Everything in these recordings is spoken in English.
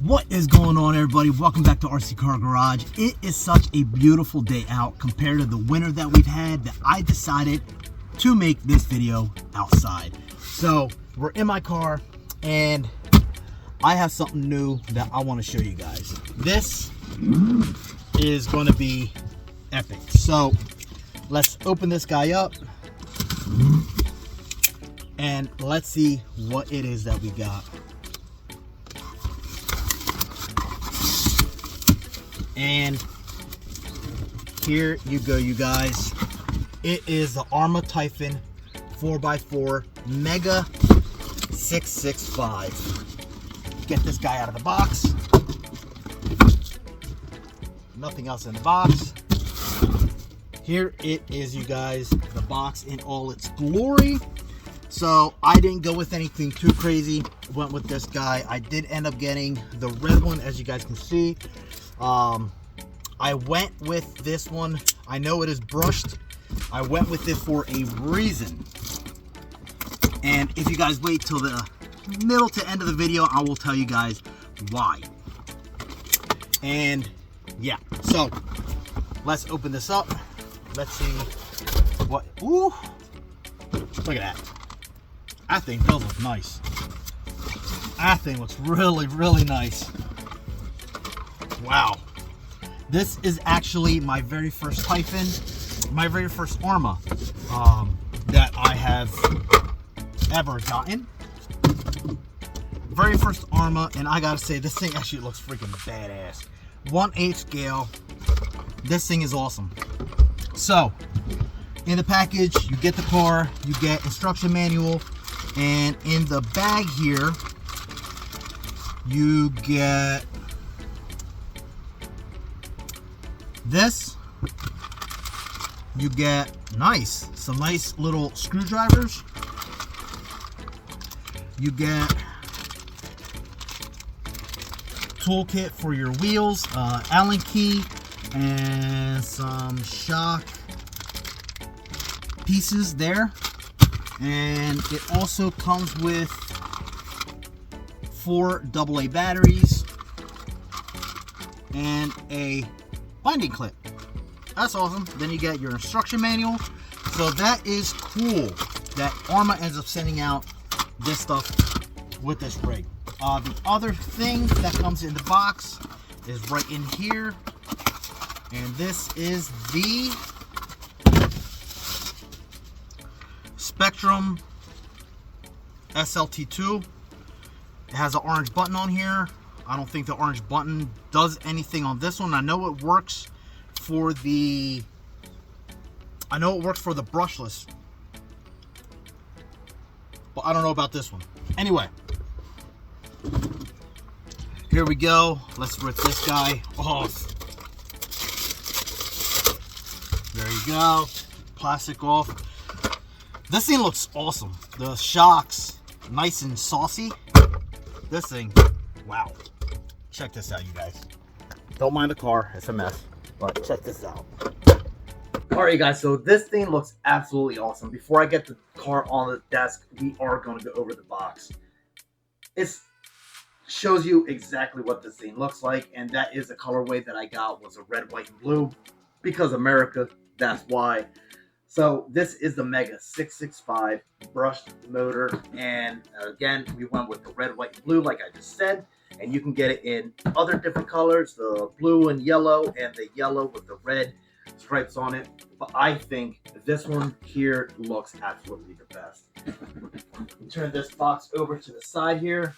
What is going on, everybody? Welcome back to RC Car Garage. It is such a beautiful day out compared to the winter that we've had that I decided to make this video outside. So we're in my car and I have something new that I want to show you guys. This is going to be epic. So let's open this guy up and let's see what it is that we got. And here you go, you guys. It is the Arrma Typhon 4x4 Mega 665. Get this guy out of the box. Nothing else in the box. Here it is, you guys. The box in all its glory. So I didn't go with anything too crazy. Went with this guy. I did end up getting the red one, as you guys can see. I went with this one. I know it is brushed. I went with it for a reason. And if you guys wait till the middle to end of the video, I will tell you guys why. And yeah, so let's open this up. Let's see what, ooh, look at that. That thing does look nice. That thing looks really, really nice. Wow. This is actually my very first Typhon, my very first Arrma that I have ever gotten. Very first Arrma, and I gotta say, this thing actually looks freaking badass. 1/8 scale. This thing is awesome. So, in the package, you get the car, you get instruction manual, and in the bag here, you get this. You get some nice little screwdrivers. You get toolkit for your wheels, Allen key, and some shock pieces there. And it also comes with 4 AA batteries and a binding clip. That's awesome. Then you get your instruction manual. So that is cool that Arrma ends up sending out this stuff with this rig. The other thing that comes in the box is right in here, and this is the Spectrum SLT2. It has an orange button on here. I don't think the orange button does anything on this one. I know it works for the brushless, but I don't know about this one. Anyway, here we go. Let's rip this guy off. There you go. Plastic off. This thing looks awesome. The shocks, nice and saucy. This thing, wow. Check this out, you guys. Don't mind the car, it's a mess, but check this out. All right, guys, so this thing looks absolutely awesome. Before I get the car on the desk, we are going to go over the box. It shows you exactly what this thing looks like, and that is the colorway that I got was a red, white, and blue. Because America, that's why. So this is the Mega 665 brushed motor, and again, we went with the red, white, and blue, like I just said. And you can get it in other different colors, the blue and yellow, and the yellow with the red stripes on it. But I think this one here looks absolutely the best. Turn this box over to the side here.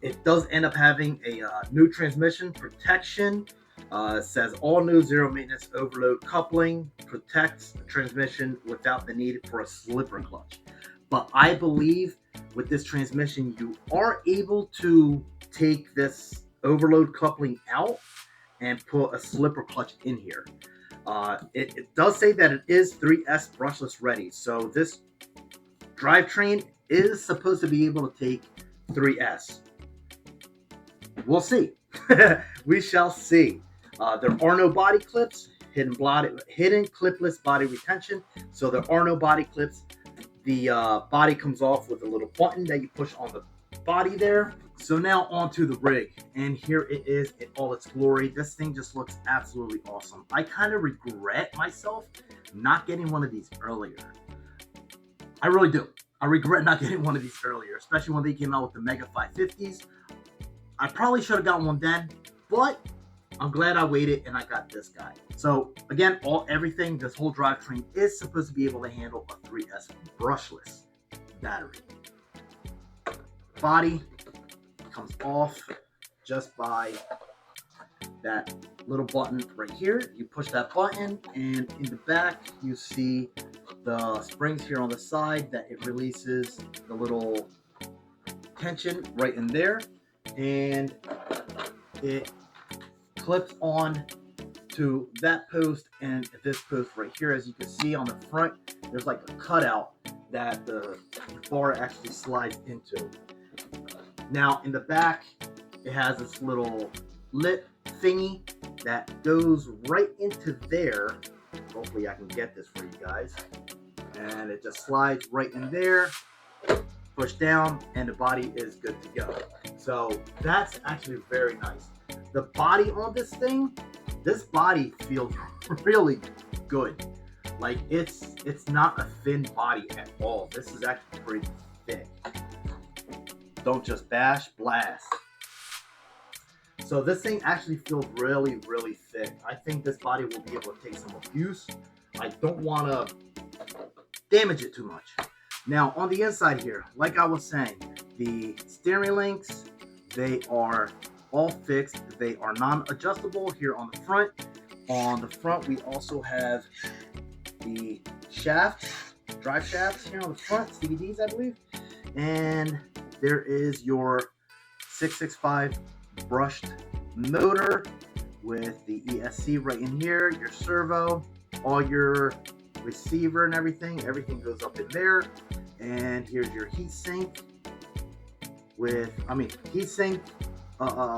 It does end up having a new transmission protection. It says all new zero maintenance overload coupling, protects the transmission without the need for a slipper clutch. But I believe with this transmission, you are able to take this overload coupling out and put a slipper clutch in here. It does say that it is 3S brushless ready. So this drivetrain is supposed to be able to take 3S. We'll see. We shall see. There are no body clips, hidden clipless body retention. So there are no body clips. The body comes off with a little button that you push on the body there. So now onto the rig, and here it is in all its glory. This thing just looks absolutely awesome. I kind of regret myself not getting one of these earlier. I really do. I regret not getting one of these earlier, especially when they came out with the Mega 550s. I probably should have gotten one then, but I'm glad I waited and I got this guy. So again, everything, this whole drivetrain is supposed to be able to handle a 3S brushless battery. Body comes off just by that little button right here. You push that button, and in the back you see the springs here on the side that it releases the little tension right in there, and it clips on to that post and this post right here. As you can see on the front, there's like a cutout that the bar actually slides into. Now in the back, it has this little lip thingy that goes right into there. Hopefully I can get this for you guys. And it just slides right in there, push down, and the body is good to go. So that's actually very nice. The body on this thing, this body feels really good. Like it's not a thin body at all. This is actually pretty thick. Don't just bash, blast. So this thing actually feels really, really thick. I think this body will be able to take some abuse. I don't want to damage it too much. Now on the inside here, like I was saying, the steering links, they are all fixed. They are non-adjustable here on the front. On the front, we also have the shafts, drive shafts here on the front, CVDs, I believe. And there is your 665 brushed motor with the ESC right in here, your servo, all your receiver and everything goes up in there. And here's your heatsink heatsink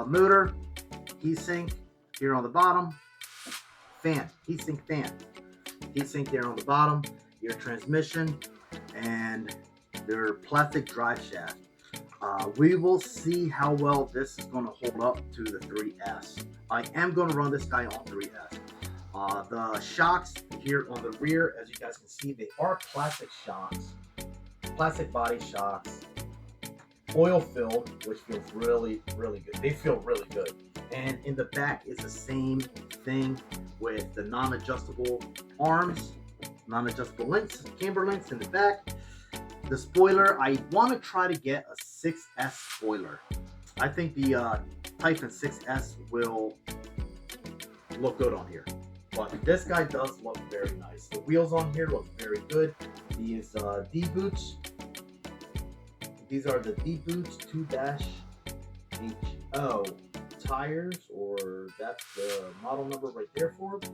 motor, heatsink here on the bottom, heatsink there on the bottom, your transmission, and your plastic drive shaft. We will see how well this is going to hold up to the 3S. I am going to run this guy on 3S. The shocks here on the rear, as you guys can see, they are plastic shocks, plastic body shocks, oil filled, which feels really, really good. They feel really good. And in the back is the same thing with the non-adjustable arms, non-adjustable links, camber links in the back. The spoiler, I want to try to get a 6S spoiler. I think the Typhon 6S will look good on here. But this guy does look very nice. The wheels on here look very good. These D-boots, these are the D-boots 2-HO tires, or that's the model number right there for it.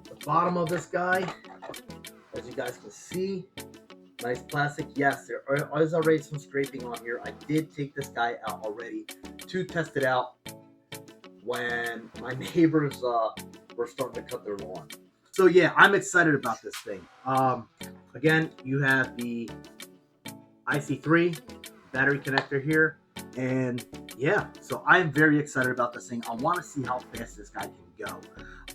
The bottom of this guy, as you guys can see, nice plastic. Yes, there is already some scraping on here. I did take this guy out already to test it out when my neighbors were starting to cut their lawn. So yeah, I'm excited about this thing. Again, you have the IC3 battery connector here, and yeah, so I'm very excited about this thing. I want to see how fast this guy can go.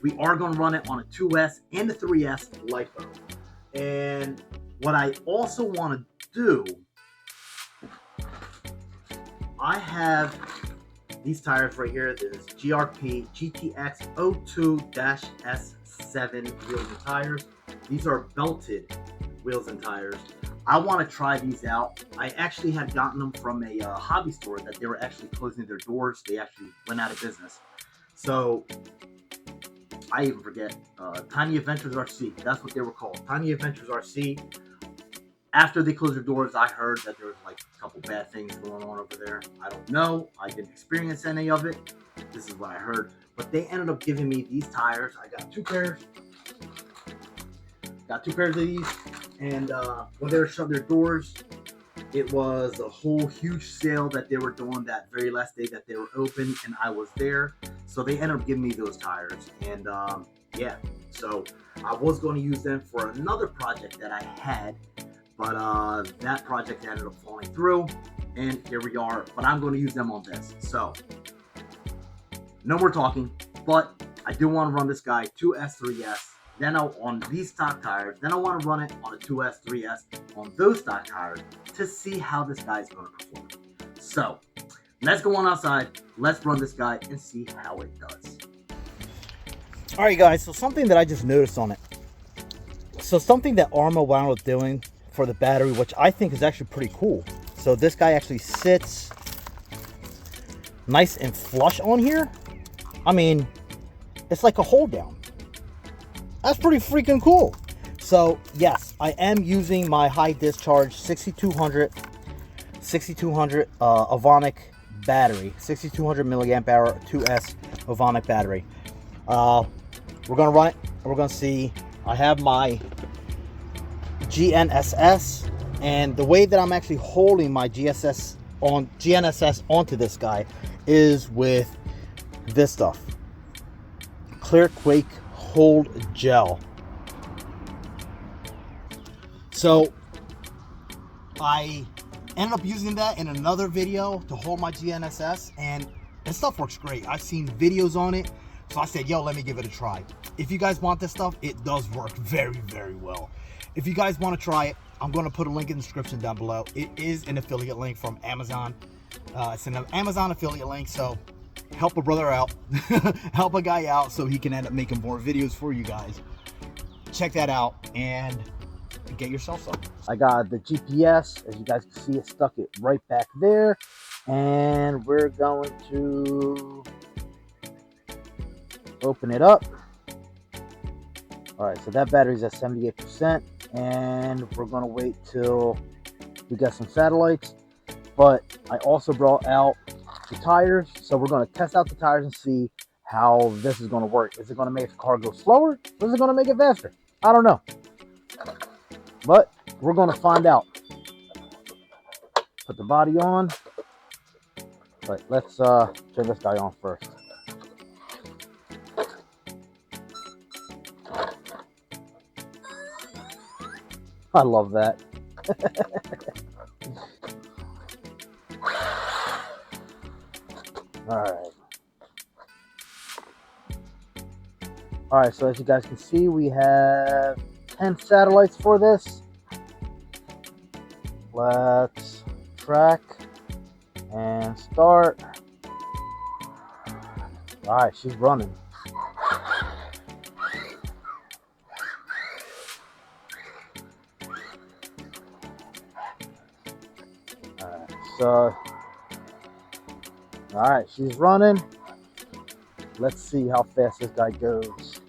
We are going to run it on a 2S and a 3S LiPo. And what I also want to do, I have these tires right here. This is GRP GTX 02-S7 wheels and tires. These are belted wheels and tires. I want to try these out. I actually had gotten them from a hobby store that they were actually closing their doors. They actually went out of business. So I even forget. Tiny Adventures RC. That's what they were called. Tiny Adventures RC. After they closed their doors, I heard that there was like a couple bad things going on over there. I don't know. I didn't experience any of it. This is what I heard. But they ended up giving me these tires. I got two pairs. Got two pairs of these. And when they were shutting their doors, it was a whole huge sale that they were doing that very last day that they were open, and I was there. So they ended up giving me those tires. And yeah, so I was going to use them for another project that I had, but that project ended up falling through. and here we are, but I'm going to use them on this. So no more talking, but I do want to run this guy 2S, 3S, then on these stock tires, then I want to run it on a 2S, 3S on those stock tires to see how this guy is going to perform. So let's go on outside, let's run this guy and see how it does. All right, guys, so something that I just noticed on it. So something that Arrma wound up doing for the battery, which I think is actually pretty cool. So this guy actually sits nice and flush on here. I mean, it's like a hold down. That's pretty freaking cool. So yes, I am using my high discharge 6200 Avonic battery, 6200 milliamp hour 2S Avonic battery. We're gonna run it and we're gonna see. I have my GNSS, and the way that I'm actually holding my GNSS onto this guy is with this stuff, Clear Quake Hold Gel. So I ended up using that in another video to hold my GNSS, and this stuff works great. I've seen videos on it, so I said, yo, let me give it a try. If you guys want this stuff, it does work very, very well. If you guys want to try it, I'm going to put a link in the description down below. It is an affiliate link from Amazon. It's an Amazon affiliate link, so help a brother out. Help a guy out so he can end up making more videos for you guys. Check that out and get yourself some. I got the GPS. As you guys can see, it stuck it right back there. And we're going to open it up. All right, so that battery's at 78%, and we're gonna wait till we get some satellites. But I also brought out the tires, so we're gonna test out the tires and see how this is gonna work. Is it gonna make the car go slower, or is it gonna make it faster? I don't know, but we're gonna find out. Put the body on, but let's turn this guy on first. I love that. All right, so as you guys can see, we have 10 satellites for this. Let's track and start. All right, she's running. All right, she's running. Let's see how fast this guy goes.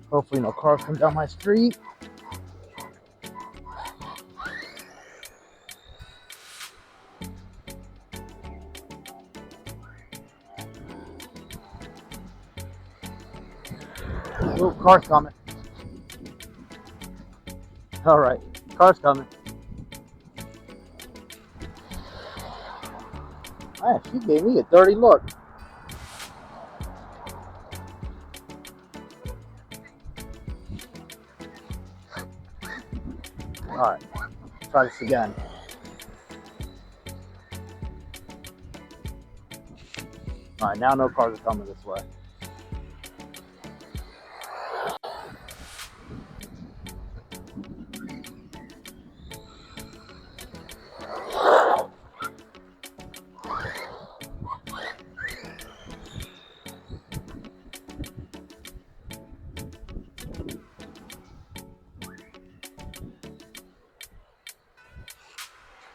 Hopefully no cars come down my street. Oh, car's coming. All right, car's coming. Man, she gave me a dirty look. Alright, try this again. Alright, now no cars are coming this way.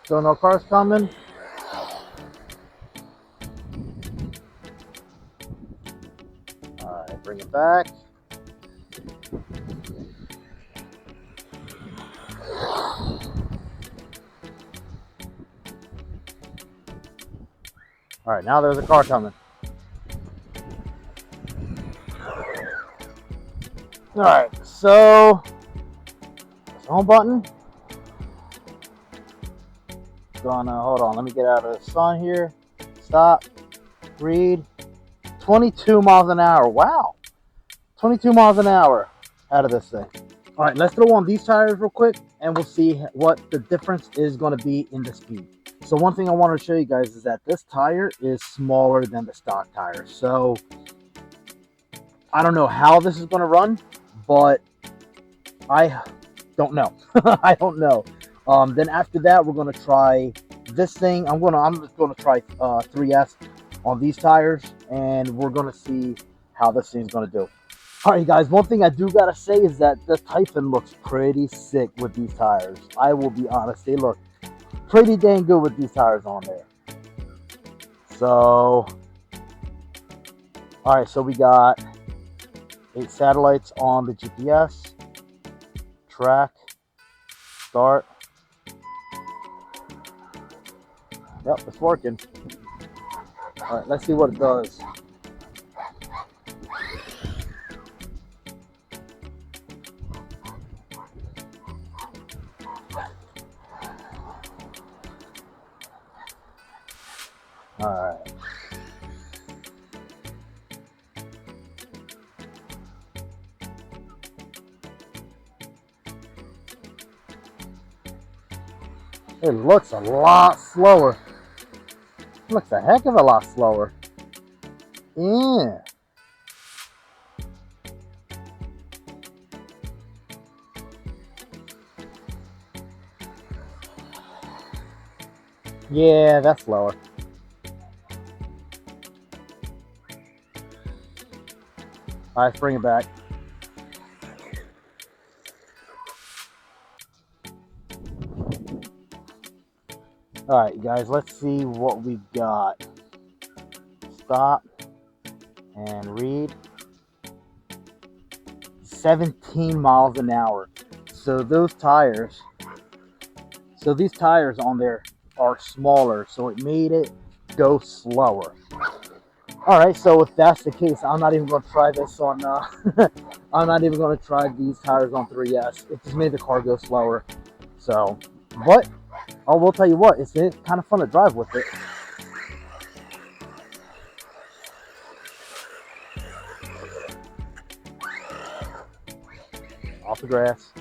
So no cars coming. All right, bring it back. All right, now there's a car coming. All right, so home button. Gonna hold on, let me get out of the sun here. Stop, read. 22 miles an hour. Wow, 22 miles an hour out of this thing. All right, let's throw on these tires real quick and we'll see what the difference is going to be in the speed. So one thing I want to show you guys is that this tire is smaller than the stock tire. So I don't know how this is going to run, but I don't know. I don't know. Then after that, we're going to try this thing. I'm just going to try 3S on these tires, and we're going to see how this thing's going to do. All right, guys, one thing I do got to say is that the Typhon looks pretty sick with these tires. I will be honest. They look pretty dang good with these tires on there. So, all right, so we got 8 satellites on the GPS, track, start. Yep, it's working. All right, let's see what it does. All right. It looks a lot slower. It looks a heck of a lot slower. Yeah. Yeah, that's slower. All right, let's bring it back. All right, guys, let's see what we've got. Stop and read. 17 miles an hour. So those tires, so these tires on there are smaller, so it made it go slower. All right, so if that's the case, I'm not even going to try this on, I'm not even going to try these tires on 3S. It just made the car go slower. So, but I will tell you what, it's kind of fun to drive with it. Off the grass.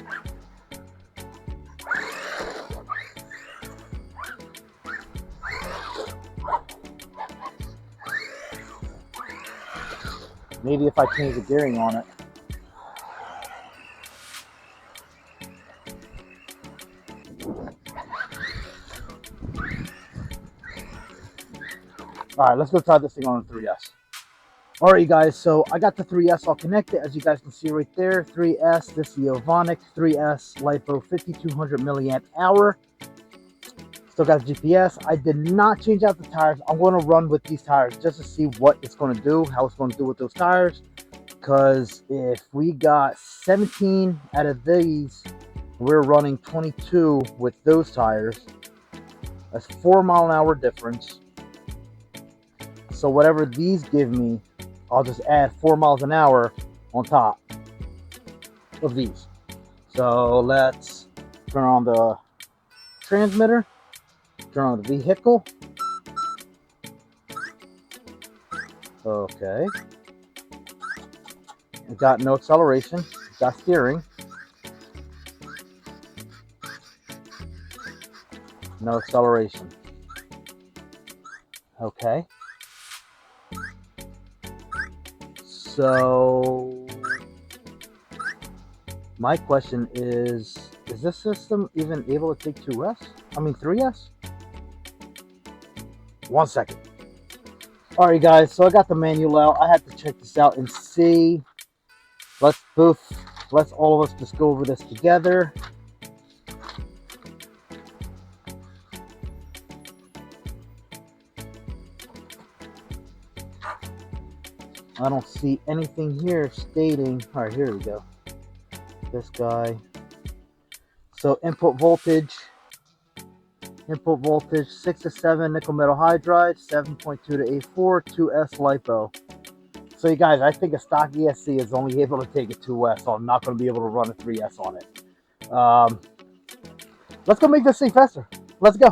Maybe if I change the gearing on it. All right, let's go try this thing on the 3S. All right, you guys, so I got the 3S all connected. As you guys can see right there, 3S, this is the Ovonic 3S LiPo 5200 milliamp hour. Still got the GPS. I did not change out the tires. I'm going to run with these tires just to see what it's going to do, how it's going to do with those tires. Because if we got 17 out of these, we're running 22 with those tires. That's 4 mile an hour difference. So whatever these give me, I'll just add 4 miles an hour on top of these. So let's turn on the transmitter, turn on the vehicle. Okay. It got no acceleration, got steering. No acceleration. Okay. So my question is this system even able to take 3S? 1 second. All right, guys, so I got the manual out. I had to check this out and see. Let's all of us just go over this together. I don't see anything here stating. All right, here we go. This guy. So input voltage 6 to 7 nickel metal hydride, 7.2 to 8.4, 2S LiPo. So you guys, I think a stock ESC is only able to take a 2S, so I'm not going to be able to run a 3S on it. Let's go make this thing faster. Let's go.